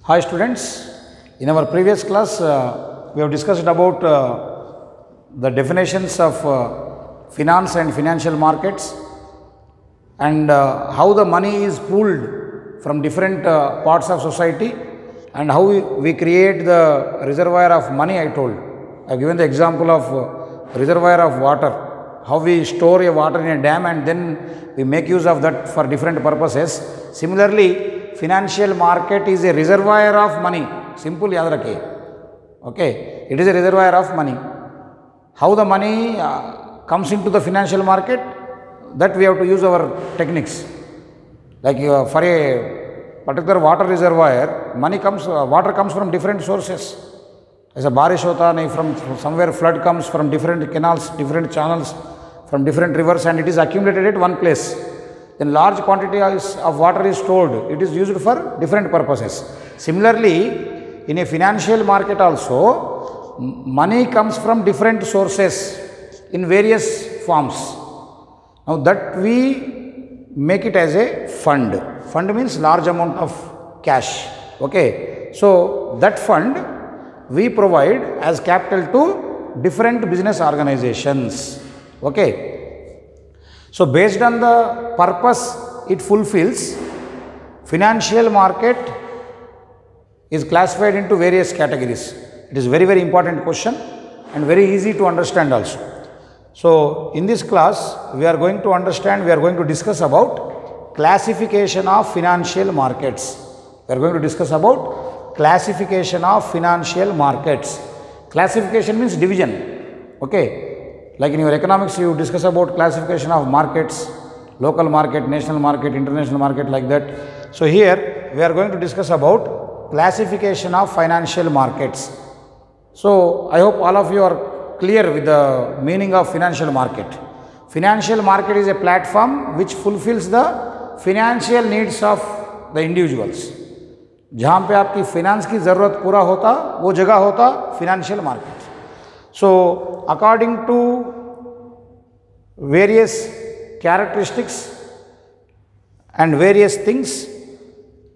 Hi students, in our previous class we have discussed about the definitions of finance and financial markets and how the money is pooled from different parts of society and how we create the reservoir of money. I told, I have given the example of reservoir of water, how we store a water in a dam and then we make use of that for different purposes. Similarly, financial market is a reservoir of money. Simple yaad rakhiye. Okay, it is a reservoir of money. How the money comes into the financial market, that we have to use our techniques. Like for a particular water reservoir, water comes from different sources. As a barish hota nahi, from somewhere flood comes from different canals, different channels, from different rivers, and it is accumulated at one place. Then large quantities of water is stored. It is used for different purposes. Similarly, in a financial market also, money comes from different sources in various forms. Now that we make it as a fund. Fund means large amount of cash. Okay. So that fund we provide as capital to different business organizations. Okay. So based on the purpose it fulfills, financial market is classified into various categories. It is very important question and very easy to understand also. So in this class we are going to discuss about classification of financial markets. We are going to discuss about classification of financial markets. Classification means division. Okay. Like in your economics, you discuss about classification of markets, local market, national market, international market, like that. So here we are going to discuss about classification of financial markets. So I hope all of you are clear with the meaning of financial market. Financial market is a platform which fulfills the financial needs of the individuals. जहाँ पे आपकी finance की ज़रूरत पूरा होता, वो जगह होता financial market. So according to various characteristics and various things,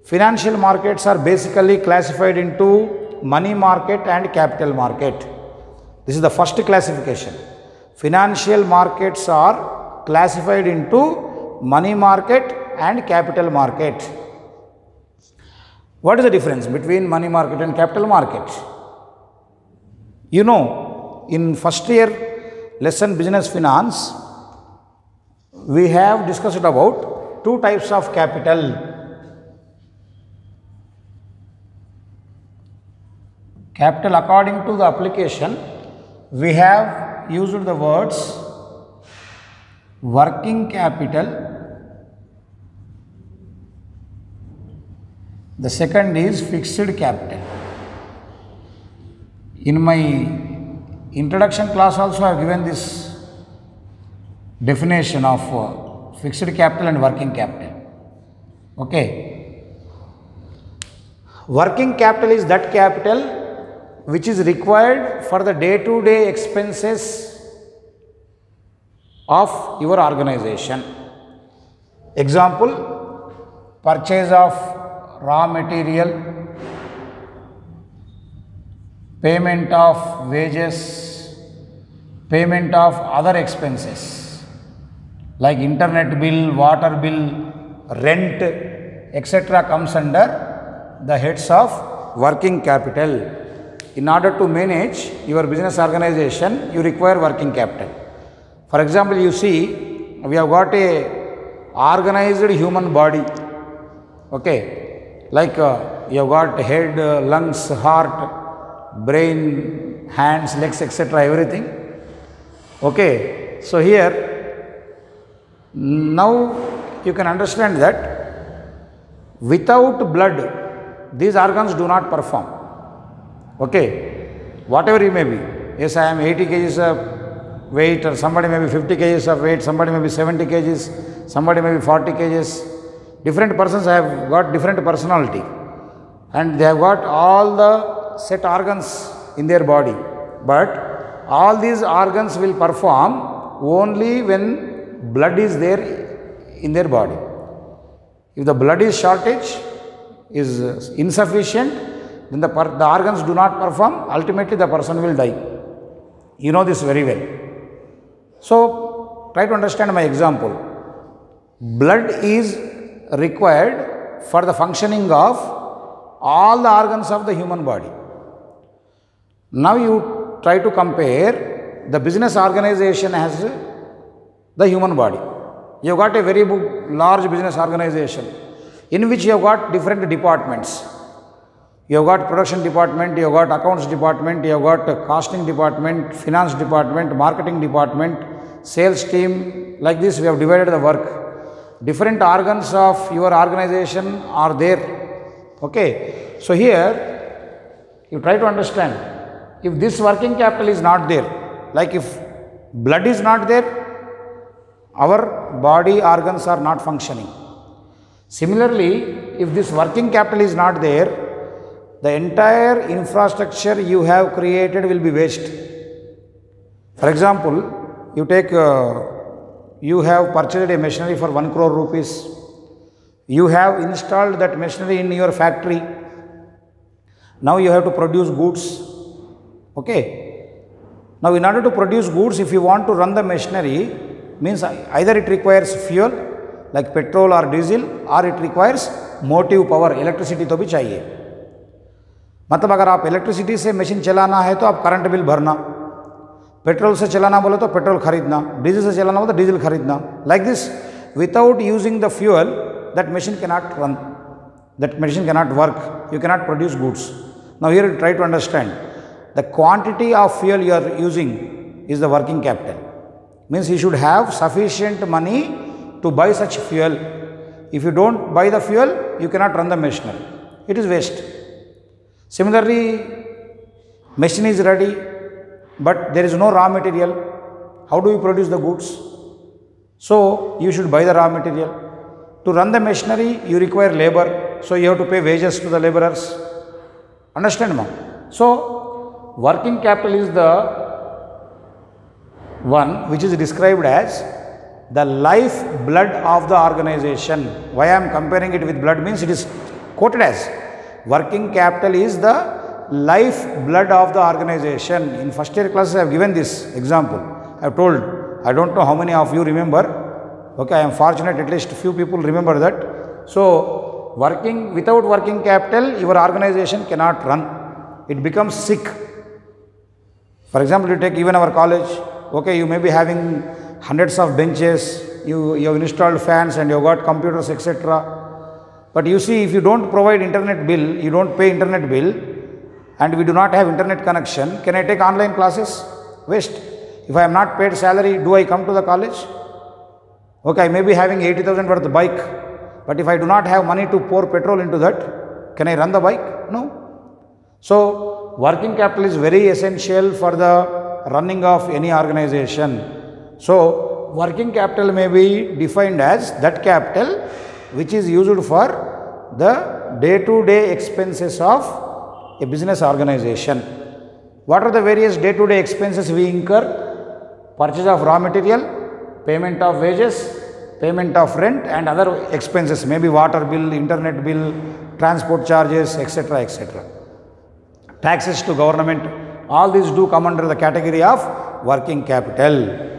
financial markets are basically classified into money market and capital market. This is the first classification. Financial markets are classified into money market and capital market. What is the difference between money market and capital market? You know, in first year lesson business finance, we have discussed about two types of capital. Capital, according to the application, we have used the words working capital. The second is fixed capital. In my introduction class also I have given this definition of fixed capital and working capital. Okay. Working capital is that capital which is required for the day-to-day expenses of your organization. Example, purchase of raw material, payment of wages, payment of other expenses like internet bill, water bill, rent, etc. comes under the heads of working capital. In order to manage your business organization, you require working capital. For example, you see, we have got a organized human body. Okay, like you have got head, lungs, heart, brain, hands, legs, etc. everything. Okay, so here now you can understand that without blood these organs do not perform. Okay, whatever you may be. Yes, I am 80 kgs of weight, or somebody may be 50 kgs of weight, somebody may be 70 kgs, somebody may be 40 kgs. Different persons have got different personality and they have got all the set organs in their body, but all these organs will perform only when blood is there in their body. If the blood is shortage, is insufficient, then the organs do not perform, ultimately the person will die. You know this very well. So, try to understand my example. Blood is required for the functioning of all the organs of the human body. Now you try to compare the business organization as the human body. You have got a very large business organization in which you have got different departments. You have got production department, you have got accounts department, you have got costing department, finance department, marketing department, sales team. Like this we have divided the work. Different organs of your organization are there. Okay. So here you try to understand, if this working capital is not there, like if blood is not there, our body organs are not functioning. Similarly, if this working capital is not there, the entire infrastructure you have created will be waste. For example, you take, you have purchased a machinery for 1 crore rupees. You have installed that machinery in your factory. Now you have to produce goods. Okay. Now in order to produce goods, if you want to run the machinery, means either it requires fuel like petrol or diesel, or it requires motive power, electricity तो भी चाहिए. मतलब अगर आप electricity से machine चलाना है तो आप करंट बिल भरना, पेट्रोल से चलाना बोले तो पेट्रोल खरीदना, डीजल से चलाना बोले तो डीजल खरीदना. Like this, without using the fuel, that machine cannot run, that machine cannot work, you cannot produce goods. Now here try to understand, the quantity of fuel you are using is the working capital. Means you should have sufficient money to buy such fuel. If you don't buy the fuel, you cannot run the machinery. It is waste. Similarly, machine is ready, but there is no raw material. How do you produce the goods? So you should buy the raw material. To run the machinery, you require labor. So you have to pay wages to the laborers. Understand, ma'am? So working capital is the one which is described as the life blood of the organization. Why I am comparing it with blood means it is quoted as working capital is the life blood of the organization. In first year classes I have given this example. I have told, I don't know how many of you remember. Okay, I am fortunate at least few people remember that. So without working capital, your organization cannot run. It becomes sick. For example, you take even our college. Okay, you may be having hundreds of benches, you have installed fans and you have got computers, etc. But you see, if you don't provide internet bill, you don't pay internet bill, and we do not have internet connection, can I take online classes? Waste. If I am not paid salary, do I come to the college? Okay, I may be having 80,000 worth bike, but if I do not have money to pour petrol into that, can I run the bike? No. So working capital is very essential for the running of any organization. So working capital may be defined as that capital which is used for the day-to-day expenses of a business organization. What are the various day-to-day expenses we incur? Purchase of raw material, payment of wages, payment of rent and other expenses, maybe water bill, internet bill, transport charges, etc., etc. Taxes to government. All these do come under the category of working capital.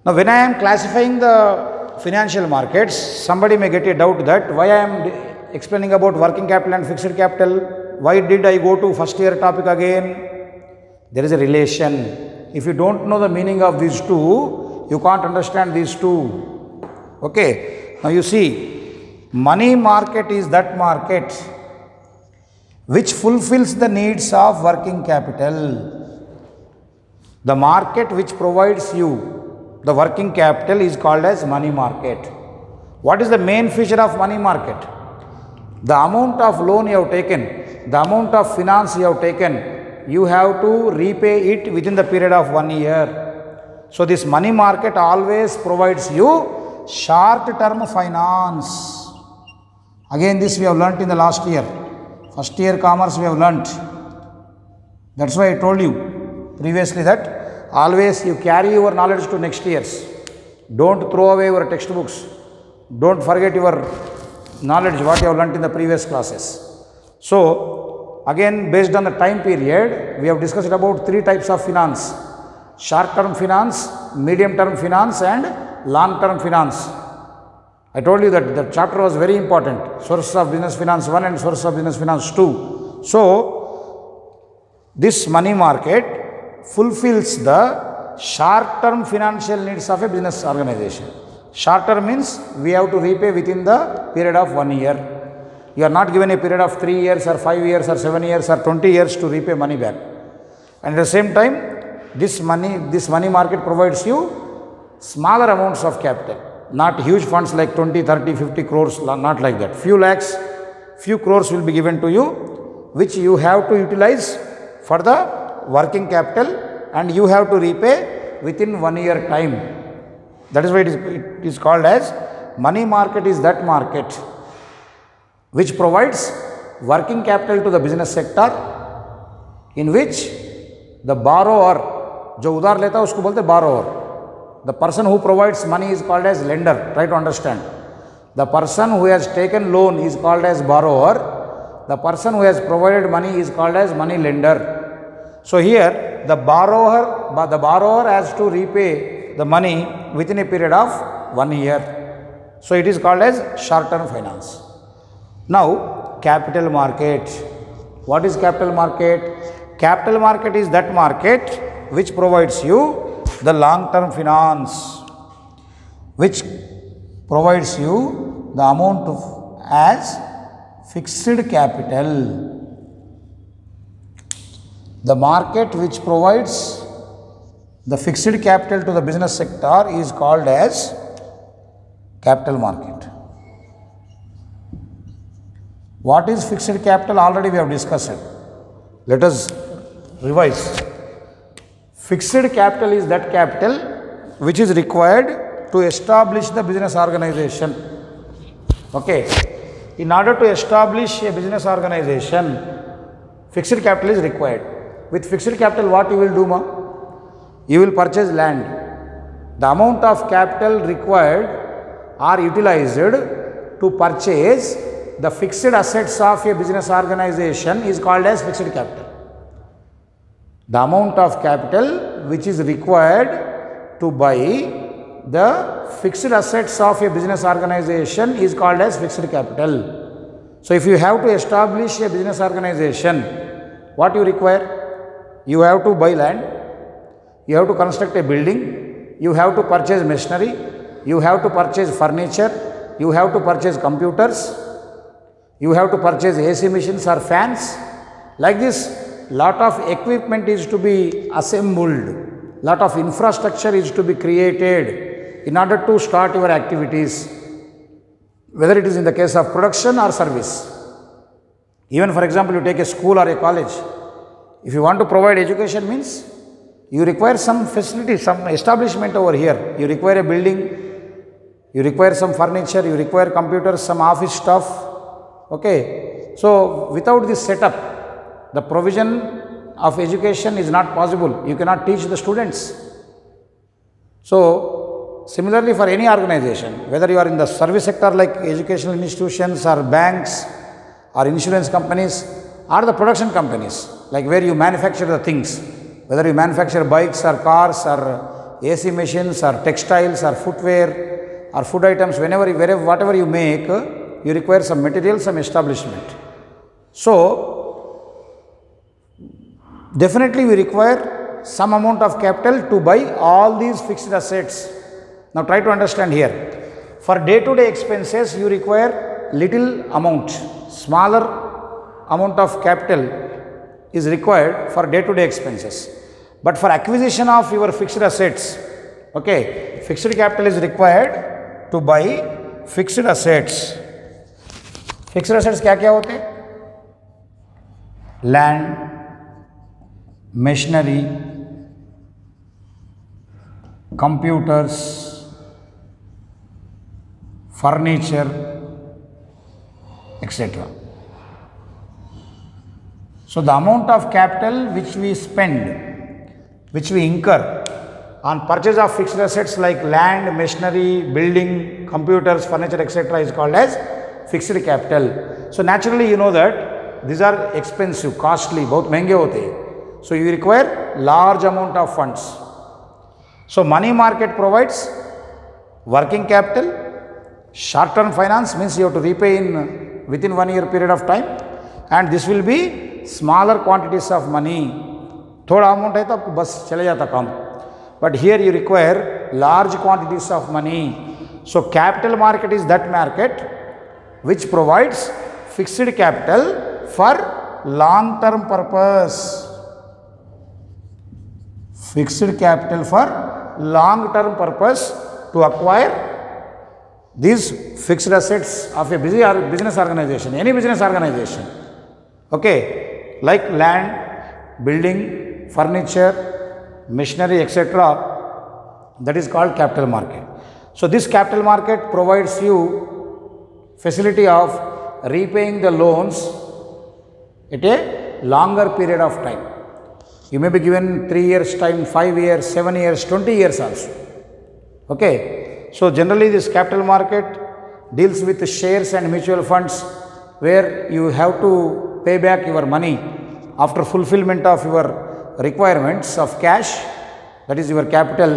Now, when I am classifying the financial markets, somebody may get a doubt that why I am explaining about working capital and fixed capital, why did I go to first year topic again? There is a relation. If you don't know the meaning of these two, you can't understand these two. Okay. Now you see, money market is that market which fulfills the needs of working capital. The market which provides you the working capital is called as money market. What is the main feature of money market? The amount of loan you have taken, the amount of finance you have taken, you have to repay it within the period of 1 year. So this money market always provides you short-term finance. Again, this we have learnt in the last year. First year commerce we have learnt. That's why I told you previously that always you carry your knowledge to next years. Don't throw away your textbooks. Don't forget your knowledge what you have learnt in the previous classes. So, again based on the time period, we have discussed about three types of finance: short term finance, medium term finance and long term finance. I told you that the chapter was very important, sources of business finance 1 and sources of business finance 2. So, this money market fulfills the short term financial needs of a business organization. Short term means we have to repay within the period of 1 year. You are not given a period of 3 years or 5 years or 7 years or 20 years to repay money back. And at the same time, this money market provides you smaller amounts of capital, not huge funds like 20, 30, 50 crores, not like that. Few lakhs, few crores will be given to you, which you have to utilize for the working capital and you have to repay within 1 year time. That is why it is called as money market is that market which provides working capital to the business sector, in which the borrower, जो उधार लेता है उसको बोलते हैं borrower. The person who provides money is called as lender. Try to understand. The person who has taken loan is called as borrower. The person who has provided money is called as money lender. So here the borrower has to repay the money within a period of 1 year. So it is called as short term finance. Now capital market. What is capital market? Capital market is that market which provides you the long term finance, which provides you the amount of as fixed capital. The market which provides the fixed capital to the business sector is called as capital market. What is fixed capital? Already we have discussed it. Let us revise. Fixed capital is that capital which is required to establish the business organization. Okay. In order to establish a business organization, fixed capital is required. With fixed capital, what you will do, ma? You will purchase land. The amount of capital required are utilized to purchase the fixed assets of a business organization is called as fixed capital. The amount of capital which is required to buy the fixed assets of a business organization is called as fixed capital. So if you have to establish a business organization, what you require? You have to buy land, you have to construct a building, you have to purchase machinery, you have to purchase furniture, you have to purchase computers, you have to purchase AC machines or fans. Like this, lot of equipment is to be assembled, lot of infrastructure is to be created in order to start your activities, whether it is in the case of production or service. Even for example, you take a school or a college. If you want to provide education means you require some facility, some establishment over here. You require a building, you require some furniture, you require computers, some office stuff. Okay. So without this setup, the provision of education is not possible. You cannot teach the students. So similarly for any organization, whether you are in the service sector like educational institutions or banks or insurance companies or the production companies, like where you manufacture the things, whether you manufacture bikes or cars or AC machines or textiles or footwear or food items, wherever, whatever you make, you require some material, some establishment. So definitely we require some amount of capital to buy all these fixed assets. Now try to understand here. For day-to-day expenses, you require little amount, smaller amount of capital is required for day-to-day expenses. But for acquisition of your fixed assets, okay, fixed capital is required to buy fixed assets. Fixed assets क्या क्या होते हैं? Land, machinery, computers, furniture, etc. So the amount of capital which we spend, which we incur on purchase of fixed assets like land, machinery, building, computers, furniture, etc. is called as fixed capital. So naturally you know that these are expensive, costly, बहुत महंगे होते हैं. So you require large amount of funds. So money market provides working capital. Short term finance means you have to repay in within 1 year period of time, and this will be smaller quantities of money. थोड़ा amount है तो आपको बस चले जाता काम. But here you require large quantities of money. So capital market is that market which provides fixed capital for long term purpose. Fixed capital for long term purpose to acquire these fixed assets of a business organization, any business organization. Okay, like land, building, furniture, machinery, etc. That is called capital market. So this capital market provides you facility of repaying the loans at a longer period of time. You may be given 3 years time, 5 years, 7 years, 20 years also. Okay. So generally this capital market deals with shares and mutual funds, where you have to pay back your money after fulfillment of your requirements of cash, that is your capital.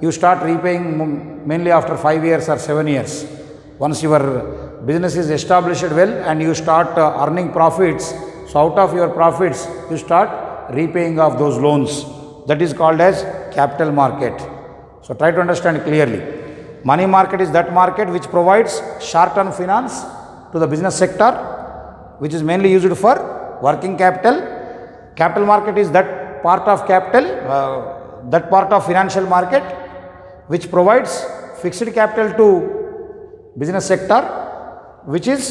You start repaying mainly after 5 years or 7 years. Once your business is established well and you start earning profits, so out of your profits you start repaying of those loans. That is called as capital market. So try to understand clearly. Money market is that market which provides short-term finance to the business sector, which is mainly used for working capital. Capital market is that part of capital, that part of financial market which provides fixed capital to business sector, which is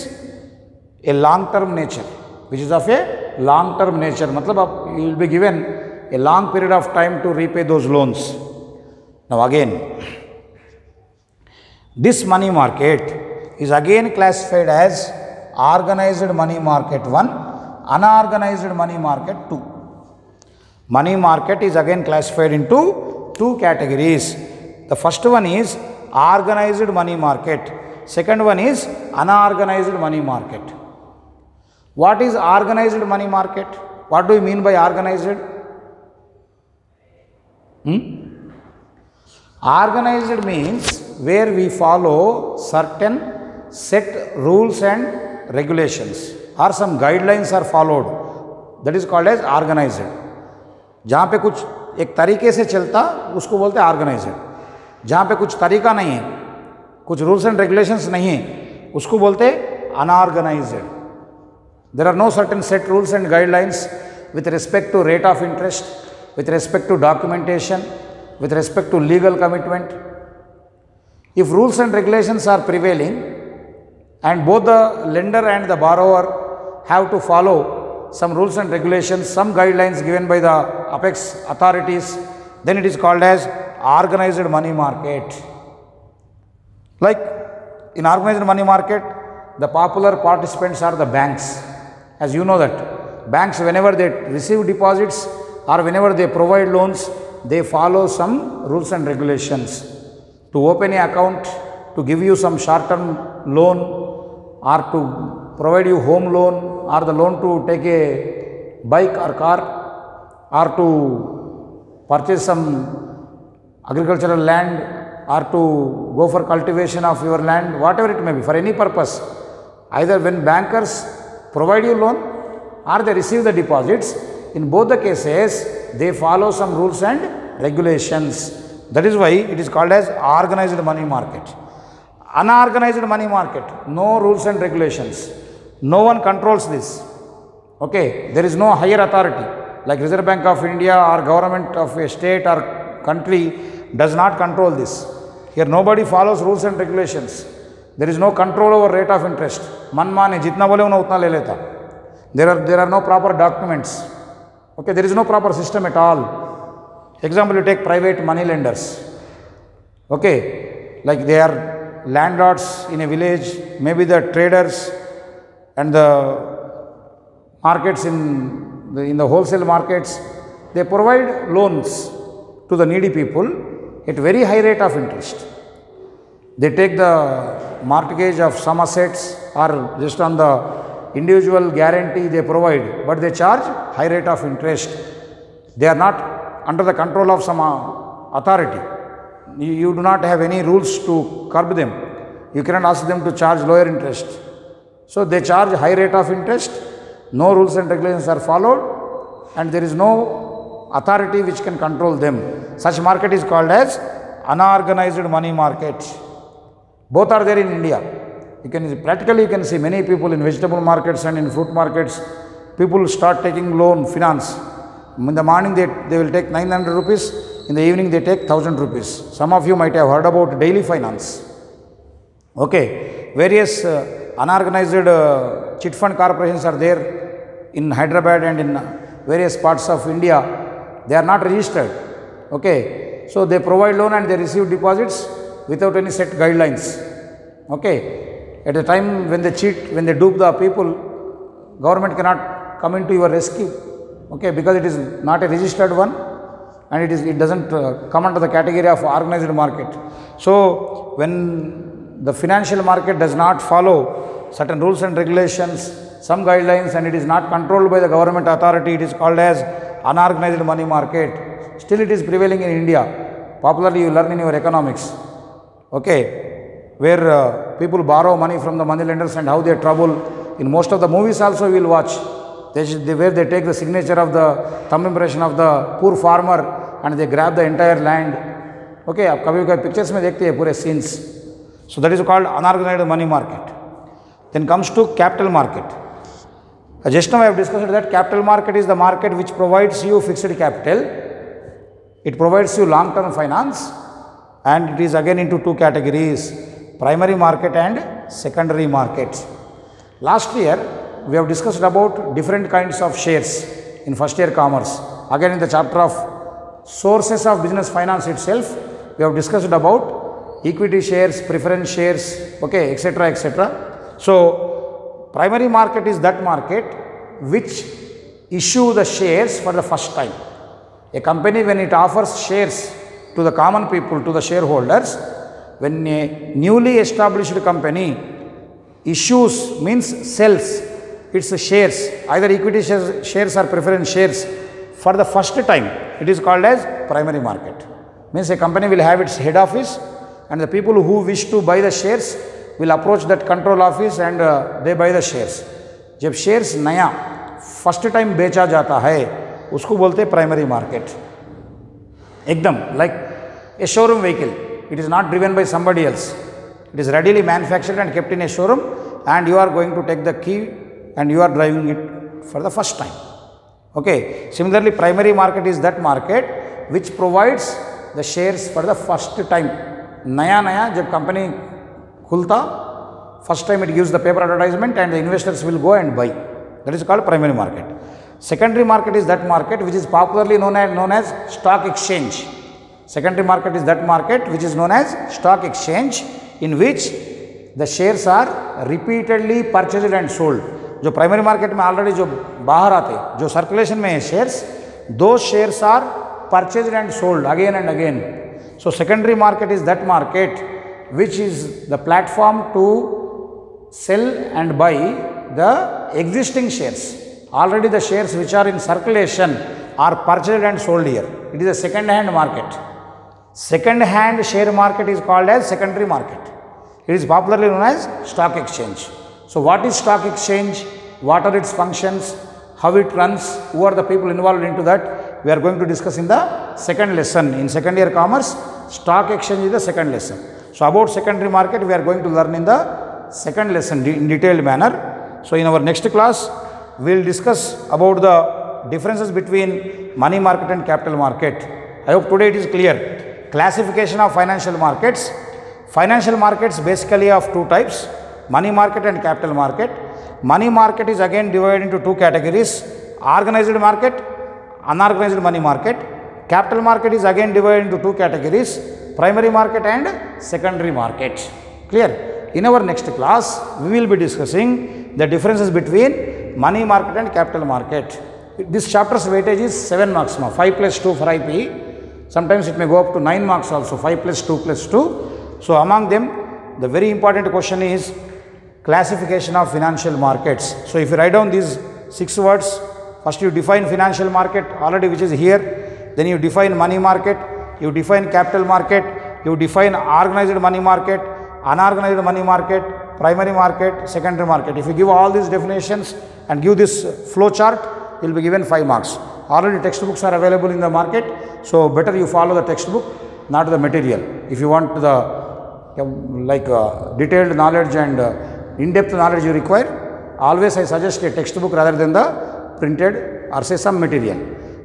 a long-term nature, which is of a long-term nature. Matlab you will be given a long period of time to repay those loans. Now again, this money market is again classified as organized money market 1, unorganized money market 2. Money market is again classified into two categories. The first one is organized money market. Second one is unorganized money market. What is organized money market? What do you mean by organized? Organized means where we follow certain set rules and regulations, or some guidelines are followed. That is called as organized. जहाँ पे कुछ एक तरीके से चलता उसको बोलते हैं ऑर्गेनाइज्ड. जहाँ पे कुछ तरीका नहीं है, कुछ रूल्स एंड रेगुलेशंस नहीं है, उसको बोलते हैं unorganised. There are no certain set rules and guidelines with respect to rate of interest, with respect to documentation, with respect to legal commitment. If rules and regulations are prevailing and both the lender and the borrower have to follow some rules and regulations, some guidelines given by the apex authorities, then it is called as organized money market. Like in organized money market, the popular participants are the banks. As you know that banks, whenever they receive deposits or whenever they provide loans, they follow some rules and regulations. To open an account, to give you some short-term loan, or to provide you home loan, or the loan to take a bike or car, or to purchase some agricultural land, or to go for cultivation of your land, whatever it may be, for any purpose. Either when bankers provide you loan or they receive the deposits, in both the cases they follow some rules and regulations. That is why it is called as organized money market. Unorganized money market, no rules and regulations. No one controls this. Okay, there is no higher authority like Reserve Bank of India or government of a state or country does not control this. Here nobody follows rules and regulations. There is no control over rate of interest. Manmane jitna bole unna utna le leta. There are no proper documents. Okay, there is no proper system at all. Example, you take private money lenders. Okay, like they are landlords in a village, maybe the traders and the markets in the wholesale markets, they provide loans to the needy people at very high rate of interest. They take the mortgage of some assets or just on the individual guarantee they provide, but they charge high rate of interest. They are not under the control of some authority. You do not have any rules to curb them. You cannot ask them to charge lower interest. So they charge high rate of interest, no rules and regulations are followed, and there is no authority which can control them. Such market is called as unorganized money market. Both are there in India. You can see many people in vegetable markets and in fruit markets. People start taking loan finance. In the morning they will take 900 rupees. In the evening they take 1000 rupees. Some of you might have heard about daily finance. Okay, various unorganized chit fund corporations are there in Hyderabad and in various parts of India. They are not registered. Okay, so they provide loan and they receive deposits without any set guidelines. Okay, at the time when they cheat, when they dupe the people, government cannot come into your rescue. Okay, because it is not a registered one and it doesn't come under the category of organized market. So when the financial market does not follow certain rules and regulations, some guidelines, and it is not controlled by the government authority, it is called as unorganized money market. Still it is prevailing in India. Popularly you learn in your economics. Okay, where people borrow money from the money lenders and how they trouble. In most of the movies also we will watch, where they take the signature of the thumb impression of the poor farmer and they grab the entire land. Okay, आप कभी-कभी pictures में देखते हैं पूरे scenes. So that is called unorganized money market. Then comes to capital market. Just now I have discussed that capital market is the market which provides you fixed capital. It provides you long-term finance, and it is again into two categories: primary market and secondary market. Last year we have discussed about different kinds of shares in first year commerce. Again in the chapter of sources of business finance itself, we have discussed about equity shares, preference shares, okay, etc., etc. So primary market is that market which issue the shares for the first time. A company, when it offers shares to the common people, to the shareholders, when a newly established company issues, means sells its shares, either equity shares or preference shares, for the first time, it is called as primary market. Means a company will have its head office and the people who wish to buy the shares will approach that control office and they buy the shares. जब shares नया first time बेचा जाता है उसको बोलते हैं primary market. एकदम like a showroom vehicle, it is not driven by somebody else. It is readily manufactured and kept in a showroom, and you are going to take the key and you are driving it for the first time. Okay. Similarly, primary market is that market which provides the shares for the first time. Naya जब company खुलता, first time it gives the paper advertisement and the investors will go and buy. That is called primary market. Secondary market is that market which is popularly known as stock exchange. Secondary market is that market which is known as stock exchange, in which the shares are repeatedly purchased and sold. जो primary market में already जो बाहर आते, जो circulation में है shares, those shares are purchased and sold again and again. So secondary market is that market which is the platform to sell and buy the existing shares. Already the shares which are in circulation are purchased and sold here. It is a second hand market. Second hand share market is called as secondary market. It is popularly known as stock exchange. So what is stock exchange? What are its functions? How it runs? Who are the people involved into that? We are going to discuss in the second lesson. In second year commerce, stock exchange is the second lesson. So about secondary market we are going to learn in the second lesson in detailed manner. So in our next class we will discuss about the differences between money market and capital market. I hope today it is clear. Classification of financial markets. Financial markets basically of two types: money market and capital market. Money market is again divided into two categories: organized market, unorganized money market. Capital market is again divided into two categories: primary market and secondary market. Clear? In our next class we will be discussing the differences between money market and capital market. This chapter's weightage is 7 marks, 5 plus 2 for IP. Sometimes it may go up to 9 marks also, 5 plus 2 plus 2. So among them, the very important question is classification of financial markets. So if you write down these 6 words, first you define financial market already, which is here, then you define money market, you define capital market, you define organized money market, unorganized money market, primary market, secondary market. If you give all these definitions and give this flow chart, you will be given 5 marks. Already textbooks are available in the market, so better you follow the textbook, not the material. If you want the detailed knowledge and in-depth knowledge you require, always I suggest a textbook rather than the printed or say some material.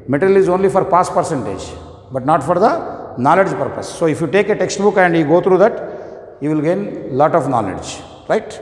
Material is only for pass percentage, but not for the knowledge purpose. So if you take a textbook and you go through that, you will gain lot of knowledge, right?